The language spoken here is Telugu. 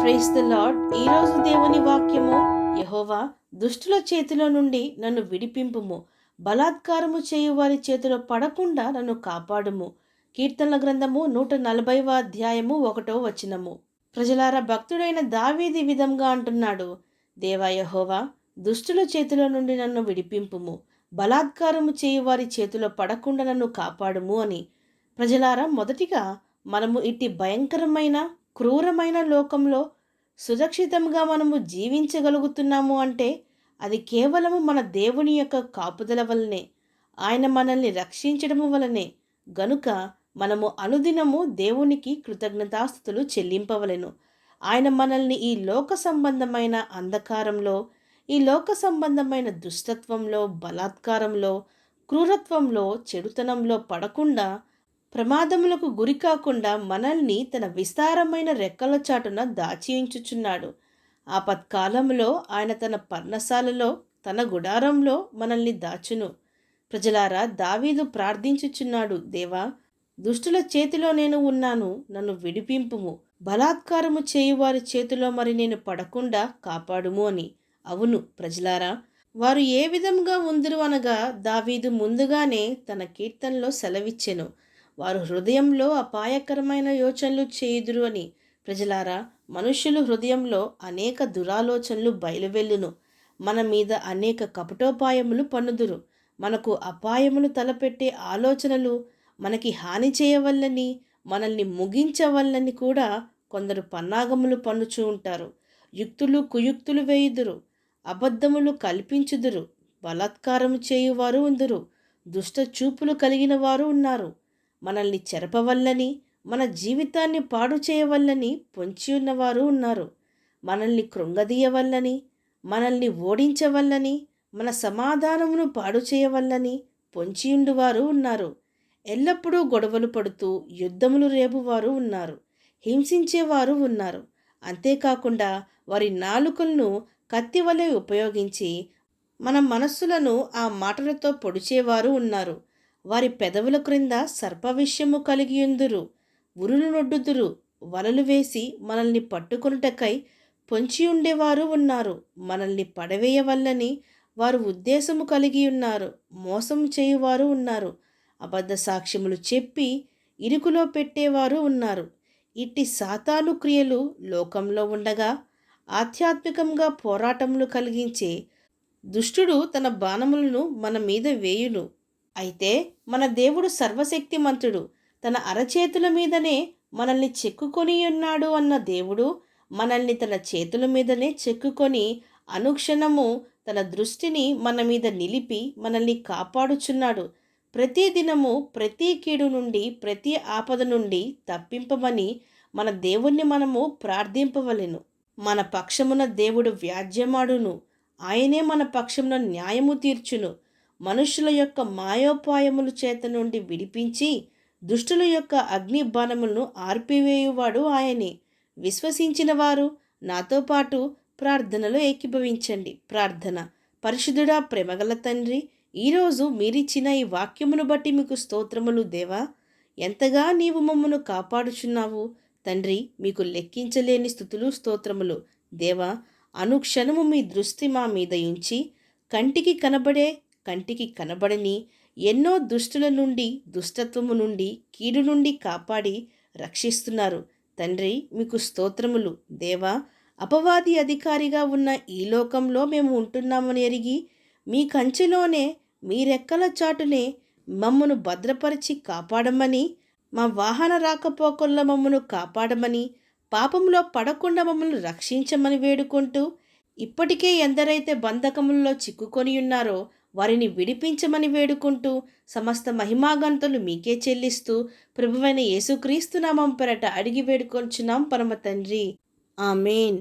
Praise the lord. ఈరోజు దేవుని వాక్యము, యెహోవా దుష్టుల చేతిలో నుండి నన్ను విడిపింపుము, బలాత్కారము చేయు వారి చేతిలో పడకుండా నన్ను కాపాడుము. కీర్తనల గ్రంథము 140వ అధ్యాయము 1వ వచనము. ప్రజలారా, భక్తుడైన దావీదు ఈ విధంగా అంటున్నాడు, దేవా యెహోవా, దుష్టుల చేతిలో నుండి నన్ను విడిపింపుము, బలాత్కారము చేయు వారి చేతిలో పడకుండా నన్ను కాపాడుము అని. ప్రజలారా, మొదటిగా మనము ఇట్టి భయంకరమైన క్రూరమైన లోకంలో సురక్షితంగా మనము జీవించగలుగుతున్నాము అంటే అది కేవలము మన దేవుని యొక్క కాపుదల వల్లనే, ఆయన మనల్ని రక్షించడము వలనే. గనుక మనము అనుదినము దేవునికి కృతజ్ఞతాస్తుతులు చెల్లింపవలెను. ఆయన మనల్ని ఈ లోక సంబంధమైన అంధకారంలో, ఈ లోక సంబంధమైన దుష్టత్వంలో, బలాత్కారంలో, క్రూరత్వంలో, చెడుతనంలో పడకుండా, ప్రమాదములకు గురి కాకుండా మనల్ని తన విస్తారమైన రెక్కల చాటున దాచి ఉంచుచున్నాడు. ఆపత్కాలంలో ఆయన తన పర్ణశాలలో, తన గుడారంలో మనల్ని దాచును. ప్రజలారా, దావీదు ప్రార్థించుచున్నాడు, దేవా, దుష్టుల చేతిలో నేను ఉన్నాను, నన్ను విడిపింపుము, బలాత్కారము చేయువారి చేతిలో మరి నేను పడకుండా కాపాడుము అని. అవును ప్రజలారా, వారు ఏ విధంగా ఉందురు అనగా దావీదు ముందుగానే తన కీర్తనలో సెలవిచ్చెను, వారు హృదయంలో అపాయకరమైన యోచనలు చేయుదురు అని. ప్రజలారా, మనుష్యులు హృదయంలో అనేక దురాలోచనలు బయలువెళ్ళును. మన మీద అనేక కపటోపాయములు పన్నుదురు. మనకు అపాయములు తలపెట్టే ఆలోచనలు, మనకి హాని చేయవల్లని, మనల్ని ముగించవల్లని కూడా కొందరు పన్నాగములు పన్నుచూ ఉంటారు. యుక్తులు కుయుక్తులు వేయుదురు, అబద్ధములు కల్పించుదురు, బలాత్కారము చేయువారు ఉందురు, దుష్ట చూపులు కలిగిన వారు ఉన్నారు. మనల్ని చెరపవల్లని, మన జీవితాన్ని పాడు చేయవల్లని పొంచి ఉన్నవారు ఉన్నారు. మనల్ని కృంగదీయవల్లని, మనల్ని ఓడించవల్లని, మన సమాధానమును పాడు చేయవల్లని పొంచియుండువారు ఉన్నారు. ఎల్లప్పుడూ గొడవలు పడుతూ యుద్ధములు రేపువారు ఉన్నారు. హింసించేవారు ఉన్నారు. అంతేకాకుండా వారి నాలుకలను కత్తివలె ఉపయోగించి మన మనస్సులను ఆ మాటలతో పొడిచేవారు ఉన్నారు. వారి పెదవుల క్రింద సర్పవిష్యము కలిగియుందురు. ఉరులు నొడ్డుదురు, వలలు వేసి మనల్ని పట్టుకొనుటకై పొంచి ఉండేవారు ఉన్నారు. మనల్ని పడవేయవల్లని వారు ఉద్దేశము కలిగి ఉన్నారు. మోసం చేయువారు ఉన్నారు. అబద్ధ సాక్ష్యములు చెప్పి ఇరుకులో పెట్టేవారు ఉన్నారు. ఇట్టి సాతాను క్రియలు లోకంలో ఉండగా ఆధ్యాత్మికంగా పోరాటములు కలిగించే దుష్టుడు తన బాణములను మన మీద వేయును. అయితే మన దేవుడు సర్వశక్తిమంతుడు, తన అరచేతుల మీదనే మనల్ని చెక్కుకొని ఉన్నాడు అన్న దేవుడు మనల్ని తన చేతుల మీదనే చెక్కుకొని అనుక్షణము తన దృష్టిని మన మీద నిలిపి మనల్ని కాపాడుచున్నాడు. ప్రతి దినము ప్రతి కీడు నుండి, ప్రతి ఆపద నుండి తప్పింపమని మన దేవుణ్ణి మనము ప్రార్థింపవలెను. మన పక్షమున దేవుడు వ్యాజ్యమాడును. ఆయనే మన పక్షమున న్యాయము తీర్చును. మనుషుల యొక్క మాయోపాయముల చేత నుండి విడిపించి దుష్టుల యొక్క అగ్ని బాణములను ఆర్పివేయువాడు ఆయనే. విశ్వసించిన వారు నాతో పాటు ప్రార్థనలో ఏకీభవించండి. ప్రార్థన. పరిశుద్ధుడా, ప్రేమగల తండ్రి, ఈరోజు మీరిచ్చిన ఈ వాక్యమును బట్టి మీకు స్తోత్రములు దేవా. ఎంతగా నీవు మమ్మను కాపాడుచున్నావు తండ్రి, మీకు లెక్కించలేని స్తుతులు స్తోత్రములు దేవా. అనుక్షణము మీ దృష్టి మా మీద ఉంచి కంటికి కనబడని ఎన్నో దుష్టుల నుండి, దుష్టత్వము నుండి, కీడు నుండి కాపాడి రక్షిస్తున్నారు తండ్రి. మీకు స్తోత్రములు దేవా. అపవాది అధికారిగా ఉన్న ఈ లోకంలో మేము ఉంటున్నామని ఎరిగి మీ కంచెలోనే, మీ రెక్కల చాటునే మమ్మను భద్రపరిచి కాపాడమని, మా వాహన రాకపోకల్లో మమ్మను కాపాడమని, పాపంలో పడకుండా మమ్మల్ని రక్షించమని వేడుకుంటూ, ఇప్పటికే ఎందరైతే బంధకముల్లో చిక్కుకొని ఉన్నారో వారిని విడిపించమని వేడుకుంటూ, సమస్త మహిమాగంతులు మీకే చెల్లిస్తూ, ప్రభువైన యేసుక్రీస్తు నామం పేరట అడిగి వేడుకొంచున్నాం పరమ తండ్రి. ఆమేన్.